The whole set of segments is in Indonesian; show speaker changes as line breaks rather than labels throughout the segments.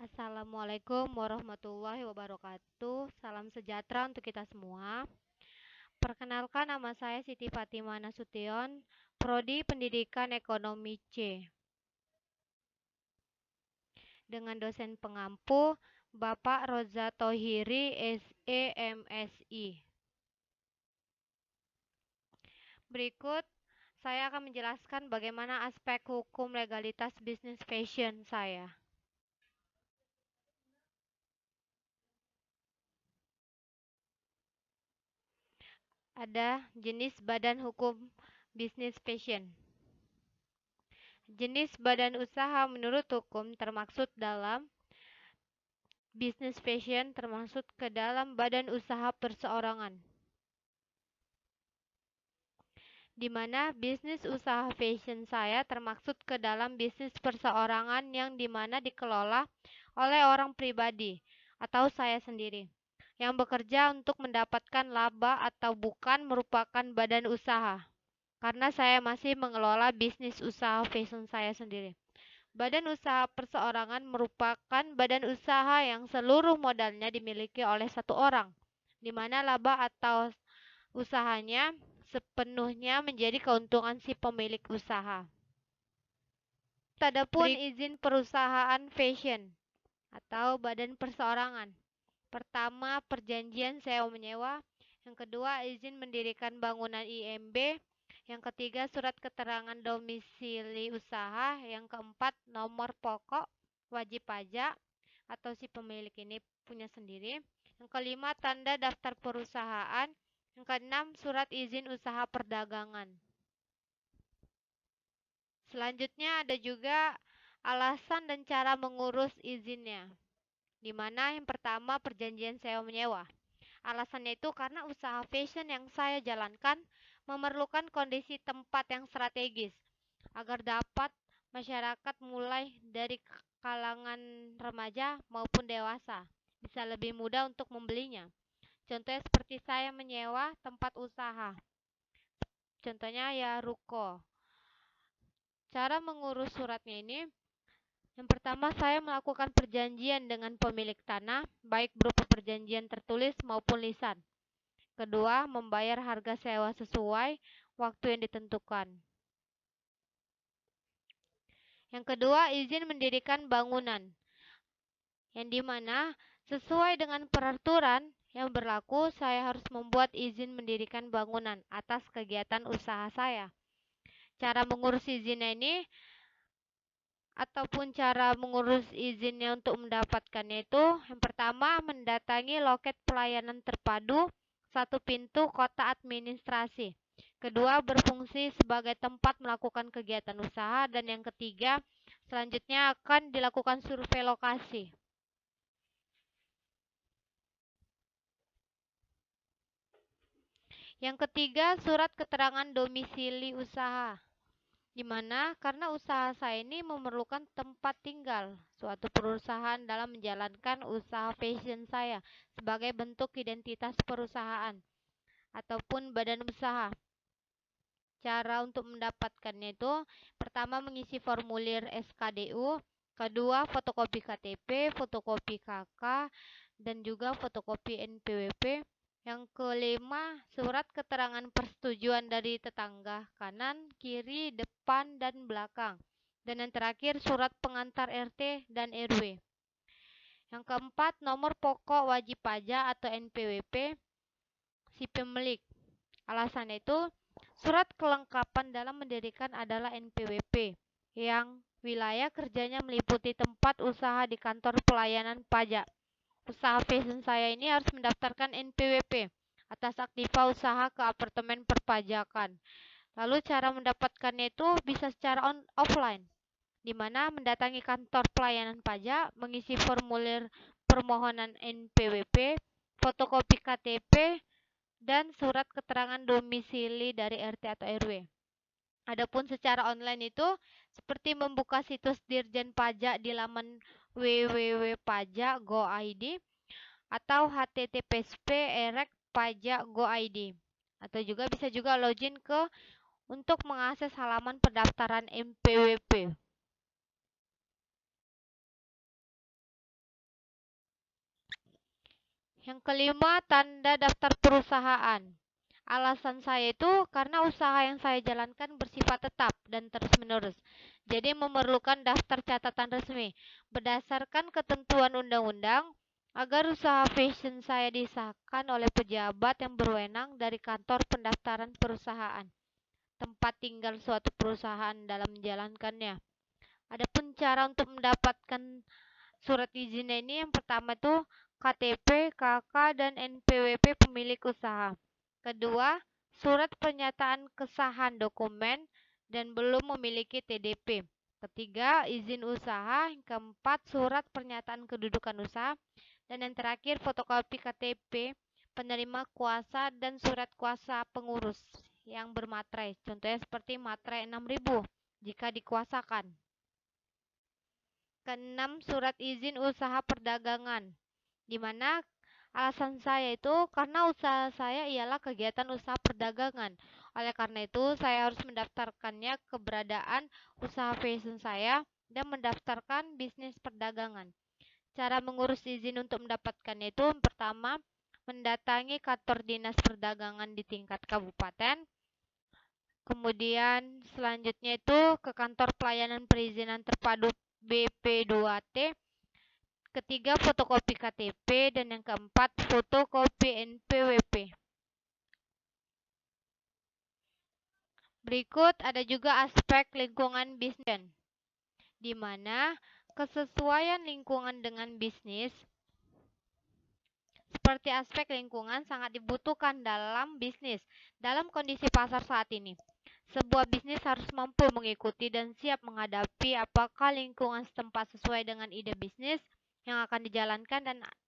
Assalamualaikum warahmatullahi wabarakatuh. Salam sejahtera untuk kita semua. Perkenalkan, nama saya Siti Fatimah Nasution, Prodi Pendidikan Ekonomi C. Dengan dosen pengampu Bapak Roza Tohiri, SE MSI. Berikut saya akan menjelaskan bagaimana aspek hukum legalitas bisnis fashion saya. Ada jenis badan hukum bisnis fashion. Jenis badan usaha menurut hukum termaksud dalam bisnis fashion termasuk ke dalam badan usaha perseorangan, di mana bisnis usaha fashion saya termaksud ke dalam bisnis perseorangan yang dimana dikelola oleh orang pribadi atau saya sendiri yang bekerja untuk mendapatkan laba atau bukan merupakan badan usaha, karena saya masih mengelola bisnis usaha fashion saya sendiri. Badan usaha perseorangan merupakan badan usaha yang seluruh modalnya dimiliki oleh satu orang, di mana laba atau usahanya sepenuhnya menjadi keuntungan si pemilik usaha. Adapun izin perusahaan fashion atau badan perseorangan. Pertama, perjanjian sewa menyewa. Yang kedua, izin mendirikan bangunan IMB. Yang ketiga, surat keterangan domisili usaha. Yang keempat, nomor pokok wajib pajak atau si pemilik ini punya sendiri. Yang kelima, tanda daftar perusahaan. Yang keenam, surat izin usaha perdagangan. Selanjutnya ada juga alasan dan cara mengurus izinnya, di mana yang pertama perjanjian sewa menyewa. Alasannya itu karena usaha fashion yang saya jalankan memerlukan kondisi tempat yang strategis agar dapat masyarakat mulai dari kalangan remaja maupun dewasa bisa lebih mudah untuk membelinya. Contohnya seperti saya menyewa tempat usaha. Contohnya ya ruko. Cara mengurus suratnya ini, yang pertama saya melakukan perjanjian dengan pemilik tanah, baik berupa perjanjian tertulis maupun lisan. Kedua, membayar harga sewa sesuai waktu yang ditentukan. Yang kedua, izin mendirikan bangunan, yang dimana sesuai dengan peraturan yang berlaku, saya harus membuat izin mendirikan bangunan atas kegiatan usaha saya. Cara mengurus izinnya ini ataupun cara mengurus izinnya untuk mendapatkannya itu, yang pertama mendatangi loket pelayanan terpadu satu pintu kota administrasi. Kedua, berfungsi sebagai tempat melakukan kegiatan usaha. Dan yang ketiga, selanjutnya akan dilakukan survei lokasi. Yang ketiga, surat keterangan domisili usaha, di mana karena usaha saya ini memerlukan tempat tinggal suatu perusahaan dalam menjalankan usaha fashion saya sebagai bentuk identitas perusahaan ataupun badan usaha. Cara untuk mendapatkannya itu, pertama mengisi formulir SKDU, kedua fotokopi KTP, fotokopi KK, dan juga fotokopi NPWP. Yang kelima, surat keterangan persetujuan dari tetangga kanan, kiri, depan, dan belakang. Dan yang terakhir, surat pengantar RT dan RW. Yang keempat, nomor pokok wajib pajak atau NPWP si pemilik. Alasannya itu, surat kelengkapan dalam mendirikan adalah NPWP, yang wilayah kerjanya meliputi tempat usaha di kantor pelayanan pajak. Usaha fashion saya ini harus mendaftarkan NPWP atas aktiva usaha ke apartemen perpajakan. Lalu cara mendapatkannya itu bisa secara offline, di mana mendatangi kantor pelayanan pajak, mengisi formulir permohonan NPWP, fotokopi KTP, dan surat keterangan domisili dari RT atau RW. Adapun secara online itu seperti membuka situs Dirjen Pajak di laman www.pajak.go.id atau https://pajak.go.id, atau juga bisa juga login ke untuk mengakses halaman pendaftaran NPWP. Yang kelima, tanda daftar perusahaan. Alasan saya itu karena usaha yang saya jalankan bersifat tetap dan terus-menerus. Jadi memerlukan daftar catatan resmi. Berdasarkan ketentuan undang-undang, agar usaha fashion saya disahkan oleh pejabat yang berwenang dari kantor pendaftaran perusahaan, tempat tinggal suatu perusahaan dalam menjalankannya. Adapun cara untuk mendapatkan surat izinnya ini yang pertama itu KTP, KK, dan NPWP pemilik usaha. Kedua, surat pernyataan kesahan dokumen dan belum memiliki TDP. Ketiga, izin usaha. Keempat, surat pernyataan kedudukan usaha. Dan yang terakhir, fotokopi KTP penerima kuasa dan surat kuasa pengurus yang bermaterai. Contohnya seperti materai 6.000 jika dikuasakan. Keenam, surat izin usaha perdagangan, di mana alasan saya itu karena usaha saya ialah kegiatan usaha perdagangan. Oleh karena itu, saya harus mendaftarkannya keberadaan usaha fashion saya dan mendaftarkan bisnis perdagangan. Cara mengurus izin untuk mendapatkannya itu pertama, mendatangi kantor dinas perdagangan di tingkat kabupaten. Kemudian selanjutnya itu ke kantor pelayanan perizinan terpadu BP2T. Ketiga, fotokopi KTP. Dan yang keempat, fotokopi NPWP. Berikut ada juga aspek lingkungan bisnis, di mana kesesuaian lingkungan dengan bisnis seperti aspek lingkungan sangat dibutuhkan dalam bisnis. Dalam kondisi pasar saat ini, sebuah bisnis harus mampu mengikuti dan siap menghadapi apakah lingkungan setempat sesuai dengan ide bisnis yang akan dijalankan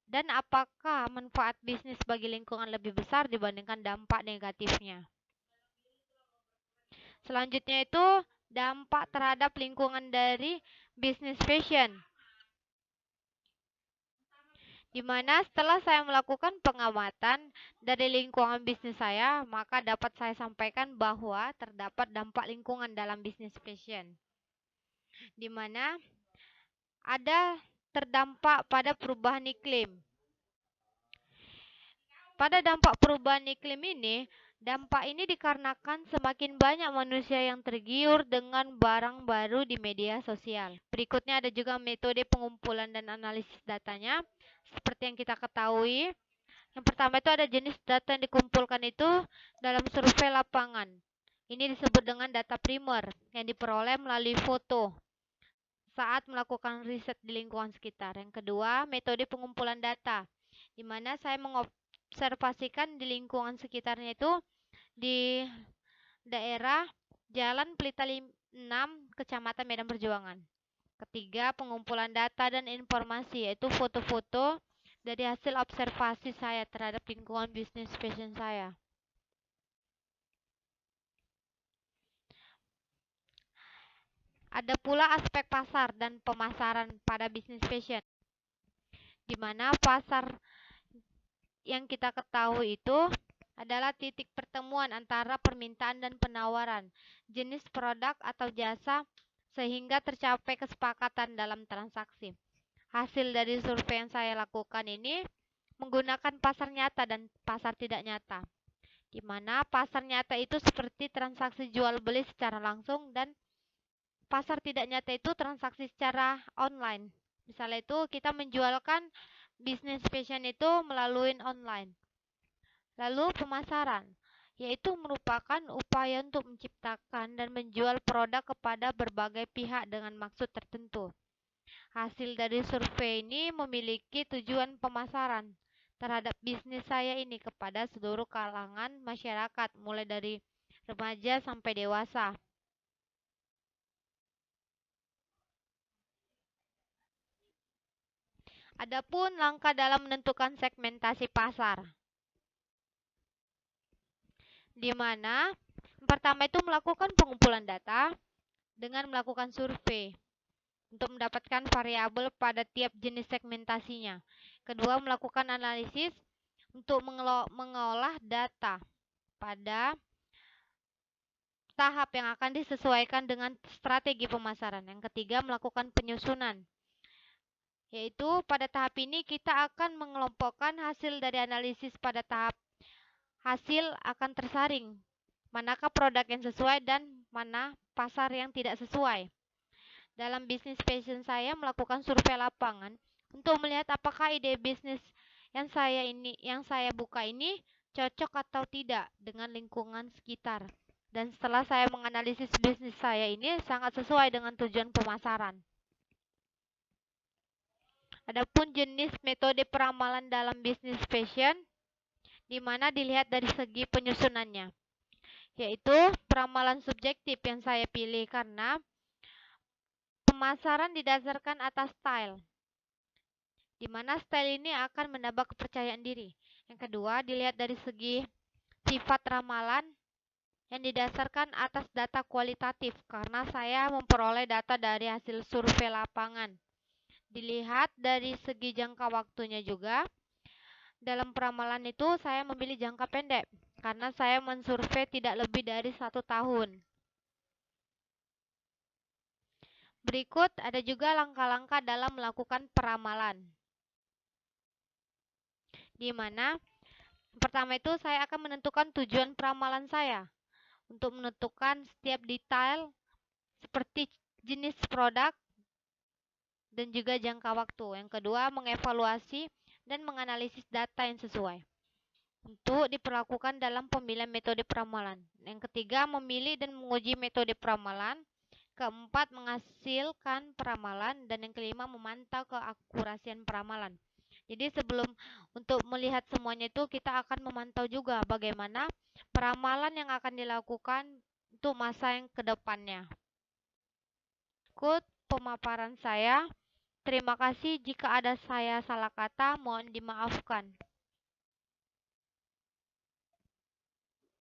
dan apakah manfaat bisnis bagi lingkungan lebih besar dibandingkan dampak negatifnya. Selanjutnya itu dampak terhadap lingkungan dari bisnis fashion, di mana setelah saya melakukan pengamatan dari lingkungan bisnis saya, maka dapat saya sampaikan bahwa terdapat dampak lingkungan dalam bisnis fashion, di mana ada terdampak pada perubahan iklim. Pada dampak perubahan iklim ini, dampak ini dikarenakan semakin banyak manusia yang tergiur dengan barang baru di media sosial. Berikutnya ada juga metode pengumpulan dan analisis datanya. Seperti yang kita ketahui, yang pertama itu ada jenis data yang dikumpulkan itu dalam survei lapangan. Ini disebut dengan data primer yang diperoleh melalui foto saat melakukan riset di lingkungan sekitar. Yang kedua, metode pengumpulan data, di mana saya mengobservasikan di lingkungan sekitarnya itu di daerah Jalan Pelita 6, Kecamatan Medan Perjuangan. Ketiga, pengumpulan data dan informasi, yaitu foto-foto dari hasil observasi saya terhadap lingkungan bisnis fashion saya. Ada pula aspek pasar dan pemasaran pada bisnis fashion, di mana pasar yang kita ketahui itu adalah titik pertemuan antara permintaan dan penawaran jenis produk atau jasa sehingga tercapai kesepakatan dalam transaksi. Hasil dari survei yang saya lakukan ini menggunakan pasar nyata dan pasar tidak nyata, di mana pasar nyata itu seperti transaksi jual beli secara langsung dan pasar tidak nyata itu transaksi secara online. Misalnya itu kita menjualkan bisnis fashion itu melalui online. Lalu pemasaran, yaitu merupakan upaya untuk menciptakan dan menjual produk kepada berbagai pihak dengan maksud tertentu. Hasil dari survei ini memiliki tujuan pemasaran terhadap bisnis saya ini kepada seluruh kalangan masyarakat, mulai dari remaja sampai dewasa. Adapun langkah dalam menentukan segmentasi pasar, di mana pertama itu melakukan pengumpulan data dengan melakukan survei untuk mendapatkan variabel pada tiap jenis segmentasinya. Kedua, melakukan analisis untuk mengolah data pada tahap yang akan disesuaikan dengan strategi pemasaran. Yang ketiga, melakukan penyusunan, Yaitu pada tahap ini kita akan mengelompokkan hasil dari analisis. Pada tahap hasil akan tersaring, manakah produk yang sesuai dan mana pasar yang tidak sesuai. Dalam bisnis passion saya melakukan survei lapangan untuk melihat apakah ide bisnis yang saya buka ini cocok atau tidak dengan lingkungan sekitar. Dan setelah saya menganalisis bisnis saya ini sangat sesuai dengan tujuan pemasaran. Adapun jenis metode peramalan dalam bisnis passion, di mana dilihat dari segi penyusunannya, yaitu peramalan subjektif yang saya pilih karena pemasaran didasarkan atas style, di mana style ini akan menambah kepercayaan diri. Yang kedua, dilihat dari segi sifat ramalan yang didasarkan atas data kualitatif karena saya memperoleh data dari hasil survei lapangan. Dilihat dari segi jangka waktunya juga. Dalam peramalan itu saya memilih jangka pendek karena saya mensurvei tidak lebih dari 1 tahun. Berikut ada juga langkah-langkah dalam melakukan peramalan, di mana pertama itu saya akan menentukan tujuan peramalan saya untuk menentukan setiap detail seperti jenis produk dan juga jangka waktu. Yang kedua, mengevaluasi dan menganalisis data yang sesuai untuk diperlakukan dalam pemilihan metode peramalan. Yang ketiga, memilih dan menguji metode peramalan. Keempat, menghasilkan peramalan. Dan yang kelima, memantau keakurasian peramalan. Jadi sebelum untuk melihat semuanya itu kita akan memantau juga bagaimana peramalan yang akan dilakukan untuk masa yang kedepannya. Ikut pemaparan saya. Terima kasih jika ada saya salah kata, mohon dimaafkan.